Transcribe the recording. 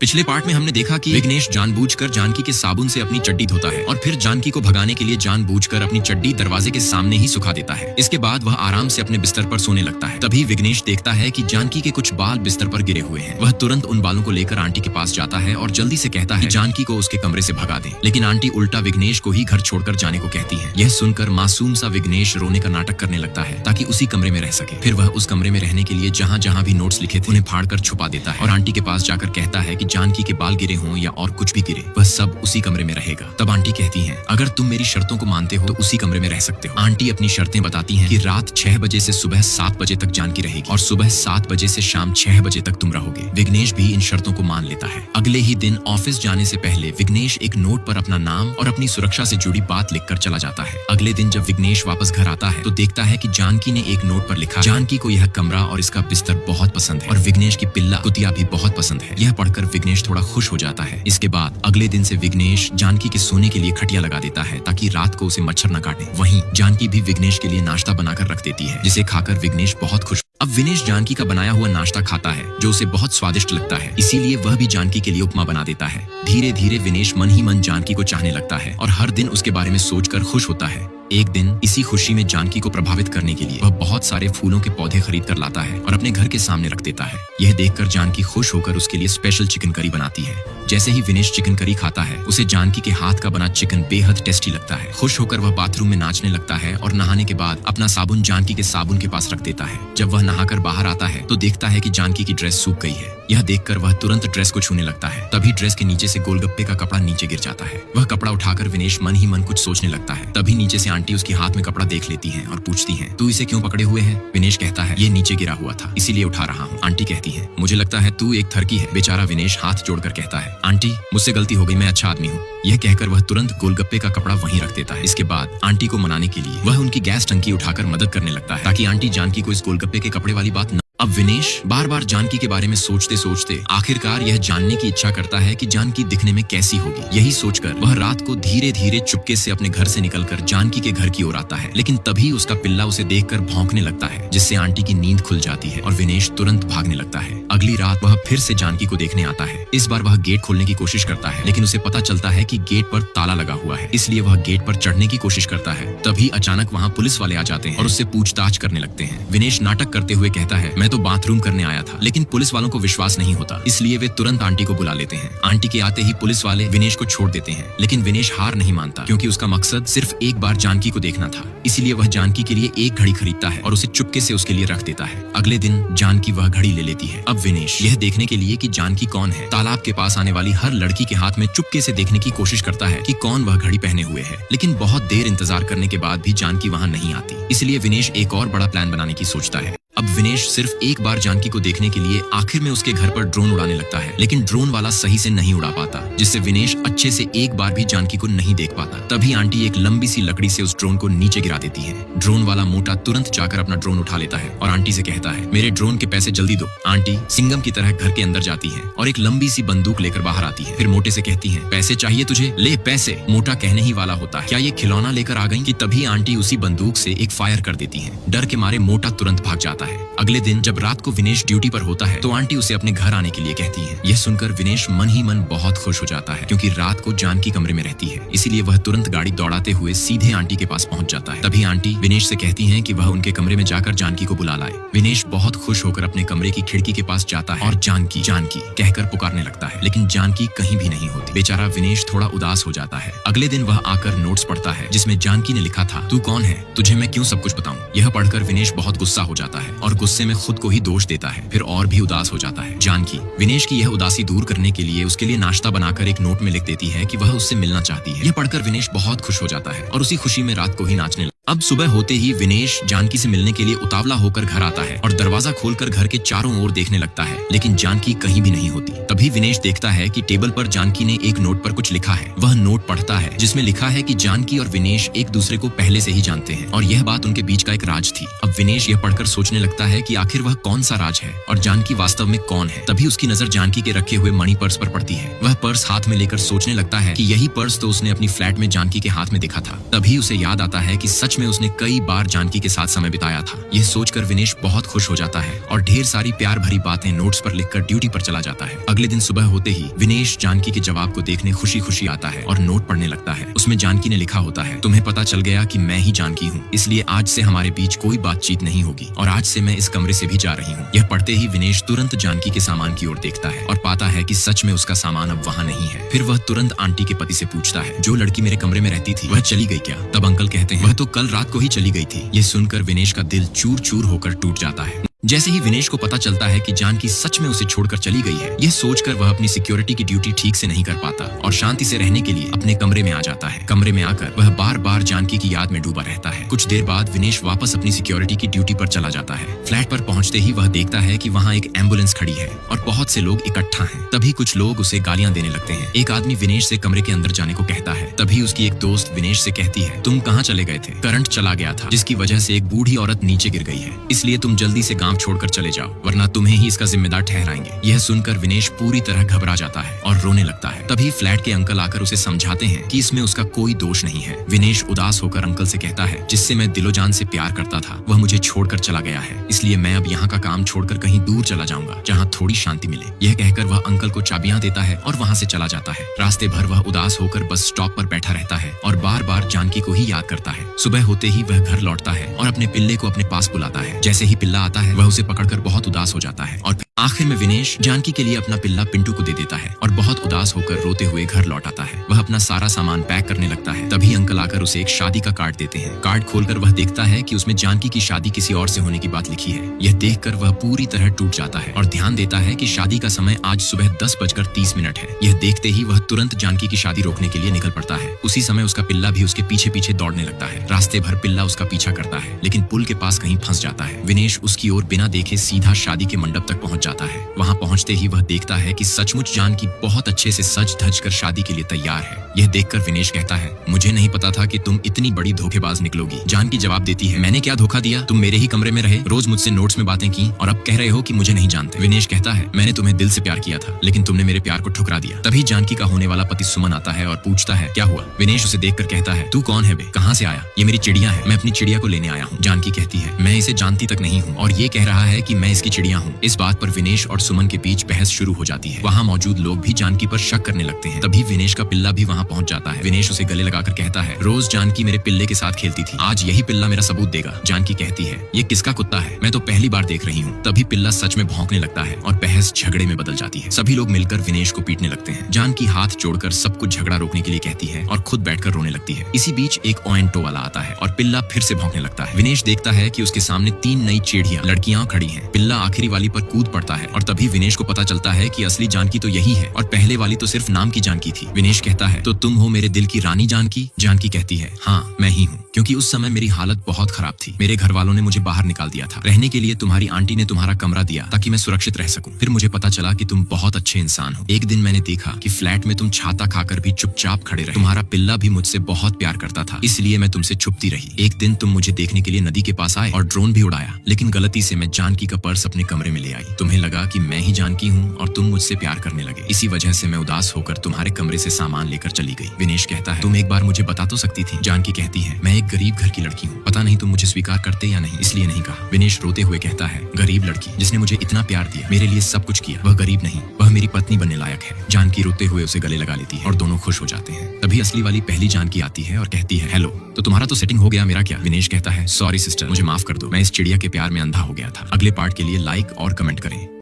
पिछले पार्ट में हमने देखा कि विघ्नेश जानबूझकर जानकी के साबुन से अपनी चड्डी धोता है और फिर जानकी को भगाने के लिए जानबूझकर अपनी चड्डी दरवाजे के सामने ही सुखा देता है। इसके बाद वह आराम से अपने बिस्तर पर सोने लगता है। तभी विघ्नेश देखता है कि जानकी के कुछ बाल बिस्तर पर गिरे हुए हैं। वह तुरंत उन बालों को लेकर आंटी के पास जाता है और जल्दी से कहता है कि जानकी को उसके कमरे से भगा दें, लेकिन आंटी उल्टा विघ्नेश को ही घर छोड़कर जाने को कहती है। यह सुनकर मासूम सा विघ्नेश रोने का नाटक करने लगता है ताकि उसी कमरे में रह सके। फिर वह उस कमरे में रहने के लिए जहाँ जहाँ भी नोट्स लिखे थे उन्हें फाड़कर छुपा देता है और आंटी के पास जाकर कहता है कि जानकी के बाल हों या और कुछ भी गिरे, वह सब उसी कमरे में रहेगा। तब आंटी कहती हैं, अगर तुम मेरी शर्तों को मानते हो तो उसी कमरे में रह सकते हो। आंटी अपनी शर्तें बताती हैं कि रात 6 बजे से सुबह 7 बजे तक जानकी रहेगी और सुबह 7 बजे से शाम 6 बजे तक तुम रहोगे। विघ्नेश भी इन शर्तों को मान लेता है। अगले ही दिन ऑफिस जाने से पहले विघ्नेश एक नोट पर अपना नाम और अपनी सुरक्षा से जुड़ी बात लिखकर चला जाता है। अगले दिन जब विघ्नेश वापस घर आता है तो देखता है कि जानकी ने एक नोट पर लिखा, जानकी को यह कमरा और इसका बिस्तर बहुत पसंद है और विघ्नेश की पिल्ला कुतिया भी बहुत पसंद है। यह पढ़कर विघ्नेश थोड़ा खुश हो जाता है। इसके बाद अगले दिन से विघ्नेश जानकी के सोने के लिए खटिया लगा देता है ताकि रात को उसे मच्छर न काटे। वहीं जानकी भी विघ्नेश के लिए नाश्ता बनाकर रख देती है, जिसे खाकर विघ्नेश बहुत खुश। अब विघ्नेश जानकी का बनाया हुआ नाश्ता खाता है जो उसे बहुत स्वादिष्ट लगता है, इसीलिए वह भी जानकी के लिए उपमा बना देता है। धीरे धीरे विघ्नेश मन ही मन जानकी को चाहने लगता है और हर दिन उसके बारे में सोचकर खुश होता है। एक दिन इसी खुशी में जानकी को प्रभावित करने के लिए वह बहुत सारे फूलों के पौधे खरीद कर लाता है और अपने घर के सामने रख देता है। यह देखकर जानकी खुश होकर उसके लिए स्पेशल चिकन करी बनाती है। जैसे ही विघ्नेश चिकन करी खाता है उसे जानकी के हाथ का बना चिकन बेहद टेस्टी लगता है। खुश होकर वह बाथरूम में नाचने लगता है और नहाने के बाद अपना साबुन जानकी के साबुन के पास रख देता है। जब वह नहाकर बाहर आता है तो देखता है कि जानकी की ड्रेस सूख गई है। यह देखकर वह तुरंत ड्रेस को छूने लगता है। तभी ड्रेस के नीचे से गोलगप्पे का कपड़ा नीचे गिर जाता है। वह कपड़ा उठाकर विघ्नेश मन ही मन कुछ सोचने लगता है। तभी नीचे से आंटी उसके हाथ में कपड़ा देख लेती हैं और पूछती हैं, तू इसे क्यों पकड़े हुए है? विघ्नेश कहता है, ये नीचे गिरा हुआ था इसीलिए उठा रहा हूँ। आंटी कहती है, मुझे लगता है तू एक थरकी है। बेचारा विघ्नेश हाथ जोड़कर कहता है, आंटी मुझसे गलती हो गई, मैं अच्छा आदमी हूँ। यह कहकर वह तुरंत गोलगप्पे का कपड़ा वहीं रख देता है। इसके बाद आंटी को मनाने के लिए वह उनकी गैस टंकी उठाकर मदद करने लगता है ताकि आंटी जानकी को इस गोलगप्पे के कपड़े वाली बात न। अब विघ्नेश बार बार जानकी के बारे में सोचते सोचते आखिरकार यह जानने की इच्छा करता है कि जानकी दिखने में कैसी होगी। यही सोचकर वह रात को धीरे धीरे चुपके से अपने घर से निकलकर जानकी के घर की ओर आता है, लेकिन तभी उसका पिल्ला उसे देखकर भौंकने लगता है, जिससे आंटी की नींद खुल जाती है और विघ्नेश तुरंत भागने लगता है। अगली रात वह फिर से जानकी को देखने आता है। इस बार वह गेट खोलने की कोशिश करता है, लेकिन उसे पता चलता है कि गेट पर ताला लगा हुआ है, इसलिए वह गेट पर चढ़ने की कोशिश करता है। तभी अचानक वहाँ पुलिस वाले आ जाते हैं और उससे पूछताछ करने लगते हैं। विघ्नेश नाटक करते हुए कहता है, मैं तो बाथरूम करने आया था, लेकिन पुलिस वालों को विश्वास नहीं होता, इसलिए वे तुरंत आंटी को बुला लेते हैं। आंटी के आते ही पुलिस वाले विघ्नेश को छोड़ देते हैं, लेकिन विघ्नेश हार नहीं मानता क्योंकि उसका मकसद सिर्फ एक बार जानकी को देखना था। इसीलिए वह जानकी के लिए एक घड़ी खरीदता है और उसे चुपके से उसके लिए रख देता है। अगले दिन जानकी वह घड़ी ले लेती है। अब विघ्नेश यह देखने के लिए कि जानकी कौन है, तालाब के पास आने वाली हर लड़की के हाथ में चुपके से देखने की कोशिश करता है कि कौन वह घड़ी पहने हुए है, लेकिन बहुत देर इंतजार करने के बाद भी जानकी वहाँ नहीं आती। इसलिए विघ्नेश एक और बड़ा प्लान बनाने की सोचता है। अब विघ्नेश सिर्फ एक बार जानकी को देखने के लिए आखिर में उसके घर पर ड्रोन उड़ाने लगता है, लेकिन ड्रोन वाला सही से नहीं उड़ा पाता, जिससे विघ्नेश अच्छे से एक बार भी जानकी को नहीं देख पाता। तभी आंटी एक लंबी सी लकड़ी से उस ड्रोन को नीचे गिरा देती है। ड्रोन वाला मोटा तुरंत जाकर अपना ड्रोन उठा लेता है और आंटी से कहता है, मेरे ड्रोन के पैसे जल्दी दो। आंटी सिंघम की तरह घर के अंदर जाती है और एक लंबी सी बंदूक लेकर बाहर आती है। फिर मोटे से कहती है, पैसे चाहिए तुझे, ले पैसे। मोटा कहने ही वाला होता है, क्या ये खिलौना लेकर आ गई? कि तभी आंटी उसी बंदूक से एक फायर कर देती है। डर के मारे मोटा तुरंत भाग जाता है। अगले दिन जब रात को विघ्नेश ड्यूटी पर होता है तो आंटी उसे अपने घर आने के लिए कहती है। यह सुनकर विघ्नेश मन ही मन बहुत खुश हो जाता है क्योंकि रात को जानकी कमरे में रहती है, इसीलिए वह तुरंत गाड़ी दौड़ाते हुए सीधे आंटी के पास पहुंच जाता है। तभी आंटी विघ्नेश से कहती हैं कि वह उनके कमरे में जाकर जानकी को बुला लाए। विघ्नेश बहुत खुश होकर अपने कमरे की खिड़की के पास जाता है और जानकी जानकी कहकर पुकारने लगता है, लेकिन जानकी कहीं भी नहीं होती। बेचारा विघ्नेश थोड़ा उदास हो जाता है। अगले दिन वह आकर नोट्स पढ़ता है जिसमें जानकी ने लिखा था, तू कौन है, तुझे मैं क्यों सब कुछ बताऊं। यह पढ़कर विघ्नेश बहुत गुस्सा हो जाता है और गुस्से में खुद को ही दोष देता है, फिर और भी उदास हो जाता है। जानकी विघ्नेश की यह उदासी दूर करने के लिए उसके लिए नाश्ता बनाकर एक नोट में लिख देती है कि वह उससे मिलना चाहती है। यह पढ़कर विघ्नेश बहुत खुश हो जाता है और उसी खुशी में रात को ही नाचने लगता है। अब सुबह होते ही विघ्नेश जानकी से मिलने के लिए उतावला होकर घर आता है और दरवाजा खोलकर घर के चारों ओर देखने लगता है, लेकिन जानकी कहीं भी नहीं होती। तभी विघ्नेश देखता है कि टेबल पर जानकी ने एक नोट पर कुछ लिखा है। वह नोट पढ़ता है जिसमें लिखा है कि जानकी और विघ्नेश एक दूसरे को पहले से ही जानते हैं और यह बात उनके बीच का एक राज थी। अब विघ्नेश यह पढ़कर सोचने लगता है कि आखिर वह कौन सा राज है और जानकी वास्तव में कौन है। तभी उसकी नजर जानकी के रखे हुए मणि पर्स पर पड़ती है। वह पर्स हाथ में लेकर सोचने लगता है कि यही पर्स तो उसने अपनी फ्लैट में जानकी के हाथ में देखा था। तभी उसे याद आता है कि सच में उसने कई बार जानकी के साथ समय बिताया था। यह सोचकर विनेश बहुत खुश हो जाता है और ढेर सारी प्यार भरी बातें नोट्स पर लिखकर ड्यूटी पर चला जाता है। अगले दिन सुबह होते ही विनेश जानकी के जवाब को देखने खुशी खुशी आता है और नोट पढ़ने लगता है। उसमें जानकी ने लिखा होता है, तुम्हें पता चल गया कि मैं ही जानकी हूँ, इसलिए आज से हमारे बीच कोई बातचीत नहीं होगी और आज से मैं इस कमरे से भी जा रही हूँ। यह पढ़ते ही विनेश तुरंत जानकी के सामान की ओर देखता है और पाता है कि सच में उसका सामान अब वहाँ नहीं है। फिर वह तुरंत आंटी के पति से पूछता है, जो लड़की मेरे कमरे में रहती थी वह चली गई क्या? तब अंकल कहते हैं, वह तो कल रात को ही चली गई थी। यह सुनकर विनेश का दिल चूर चूर होकर टूट जाता है। जैसे ही विनेश को पता चलता है कि जानकी सच में उसे छोड़कर चली गई है, यह सोचकर वह अपनी सिक्योरिटी की ड्यूटी ठीक से नहीं कर पाता और शांति से रहने के लिए अपने कमरे में आ जाता है। कमरे में आकर वह बार बार जानकी की याद में डूबा रहता है। कुछ देर बाद विनेश वापस अपनी सिक्योरिटी की ड्यूटी पर चला जाता है। फ्लैट पर पहुंचते ही वह देखता है कि वहाँ एक एम्बुलेंस खड़ी है और बहुत से लोग इकट्ठा हैं। तभी कुछ लोग उसे गालियां देने लगते हैं। एक आदमी विनेश से कमरे के अंदर जाने को कहता है। तभी उसकी एक दोस्त विनेश से कहती है, तुम कहाँ चले गए थे? करंट चला गया था, जिसकी वजह से एक बूढ़ी औरत नीचे गिर गई है, इसलिए तुम जल्दी से गांव छोड़कर चले जाओ, वरना तुम्हें ही इसका जिम्मेदार ठहराएंगे। यह सुनकर विनेश पूरी तरह घबरा जाता है और रोने लगता है। तभी फ्लैट के अंकल आकर उसे समझाते हैं कि इसमें उसका कोई दोष नहीं है। विनेश उदास होकर अंकल से कहता है, जिससे मैं दिलोजान से प्यार करता था वह मुझे छोड़कर चला गया है, इसलिए मैं अब यहाँ का काम छोड़कर कहीं दूर चला जाऊंगा जहाँ थोड़ी शांति मिले। यह कहकर वह अंकल को चाबियां देता है और वहाँ से चला जाता है। रास्ते भर वह उदास होकर बस स्टॉप पर बैठा रहता है और बार बार जानकी को ही याद करता है। सुबह होते ही वह घर लौटता है और अपने पिल्ले को अपने पास बुलाता है। जैसे ही पिल्ला आता है वह उसे पकड़कर बहुत उदास हो जाता है और आखिर में विनेश जानकी के लिए अपना पिल्ला पिंटू को दे देता है और बहुत उदास होकर रोते हुए घर लौट आता है। वह अपना सारा सामान पैक करने लगता है। तभी अंकल आकर उसे एक शादी का कार्ड देते हैं। कार्ड खोलकर वह देखता है कि उसमें जानकी की शादी किसी और से होने की बात लिखी है। यह देखकर वह पूरी तरह टूट जाता है और ध्यान देता है कि शादी का समय आज सुबह 10:30 है। यह देखते ही वह तुरंत जानकी की शादी रोकने के लिए निकल पड़ता है। उसी समय उसका पिल्ला भी उसके पीछे पीछे दौड़ने लगता है। रास्ते भर पिल्ला उसका पीछा करता है, लेकिन पुल के पास कहीं फंस जाता है। विनेश उसकी ओर बिना देखे सीधा शादी के मंडप तक पहुंच जाता है। वहां पहुंचते ही वह देखता है कि सचमुच जानकी बहुत अच्छे से सज धज कर शादी के लिए तैयार है। यह देखकर विनेश कहता है, मुझे नहीं पता था कि तुम इतनी बड़ी धोखेबाज निकलोगी। जानकी जवाब देती है, मैंने क्या धोखा दिया? तुम मेरे ही कमरे में रहे, रोज मुझसे नोट्स में बातें की और अब कह रहे हो कि मुझे नहीं जानते। विनेश कहता है, मैंने तुम्हें दिल से प्यार किया था, लेकिन तुमने मेरे प्यार को ठुकरा दिया। तभी जानकी का होने वाला पति सुमन आता है और पूछता है, क्या हुआ? विनेश उसे देखकर कहता है, तू कौन है बे? कहाँ से आया? ये मेरी चिड़िया है, मैं अपनी चिड़िया को लेने आया हूँ। जानकी कहती है, मैं इसे जानती तक नहीं हूँ और ये कह रहा है कि मैं इसकी चिड़िया हूँ। इस बात पर विनेश और सुमन के बीच बहस शुरू हो जाती है। वहाँ मौजूद लोग भी जानकी पर शक करने लगते हैं। तभी विनेश का पिल्ला भी वहाँ पहुँच जाता है। विनेश उसे गले लगाकर कहता है, रोज जानकी मेरे पिल्ले के साथ खेलती थी, आज यही पिल्ला मेरा सबूत देगा। जानकी कहती है, ये किसका कुत्ता है? मैं तो पहली बार देख रही हूँ। तभी पिल्ला सच में भौंकने लगता है और बहस झगड़े में बदल जाती है। सभी लोग मिलकर विनेश को पीटने लगते हैं। जानकी हाथ जोड़कर सब कुछ झगड़ा रोकने के लिए कहती है और खुद बैठकर रोने लगती है। इसी बीच एक ओएंटो वाला आता है और पिल्ला फिर से भौंकने लगता है। विनेश देखता है कि उसके सामने 3 नई चिड़ियां लड़कियां खड़ी हैं। पिल्ला आखिरी वाली पर कूद पड़ता है और तभी विनेश को पता चलता है कि असली जानकी तो यही है और पहले वाली तो सिर्फ नाम की जानकी थी। विनेश कहता है, तो तुम हो मेरे दिल की रानी जानकी? जानकी कहती है, हाँ मैं ही हूँ, क्योंकि उस समय मेरी हालत बहुत खराब थी। मेरे घर वालों ने मुझे बाहर निकाल दिया था। रहने के लिए तुम्हारी आंटी ने तुम्हारा कमरा दिया ताकि मैं सुरक्षित रह सकूं। फिर मुझे पता चला कि तुम बहुत अच्छे इंसान हो। एक दिन मैंने देखा कि फ्लैट में तुम छाता खाकर भी चुपचाप खड़े रहे। तुम्हारा पिल्ला भी मुझसे बहुत प्यार करता था, इसलिए मैं तुमसे छुपती रही। एक दिन तुम मुझे देखने के लिए नदी के पास आए और ड्रोन भी उड़ाया, लेकिन गलती से मैं जानकी का पर्स अपने कमरे में ले आई। तुम्हें लगा कि मैं ही जानकी हूँ और तुम मुझसे प्यार करने लगे। इसी वजह से मैं उदास होकर तुम्हारे कमरे से सामान लेकर चली गई। विनेश कहता है, तुम एक बार मुझे बता तो सकती थी। जानकी कहती है, मैं एक गरीब घर की लड़की हूँ, पता नहीं तुम मुझे स्वीकार करते या नहीं, इसलिए नहीं कहा। विनेश रोते हुए कहता है, गरीब लड़की जिसने मुझे इतना प्यार दिया, मेरे लिए सब कुछ किया, वह गरीब नहीं, वह मेरी पत्नी बनने लायक है। जानकी रोते हुए उसे गले लगा लेती है और दोनों खुश हो जाते हैं। तभी असली वाली पहली जानकी आती है और कहती है, हेलो, तो तुम्हारा तो सेटिंग हो गया, मेरा क्या? विनेश कहता है, सॉरी सिस्टर, मुझे माफ कर दो, मैं इस चिड़िया के प्यार में अंधा हो गया था। अगले पार्ट के लिए लाइक और कमेंट करें।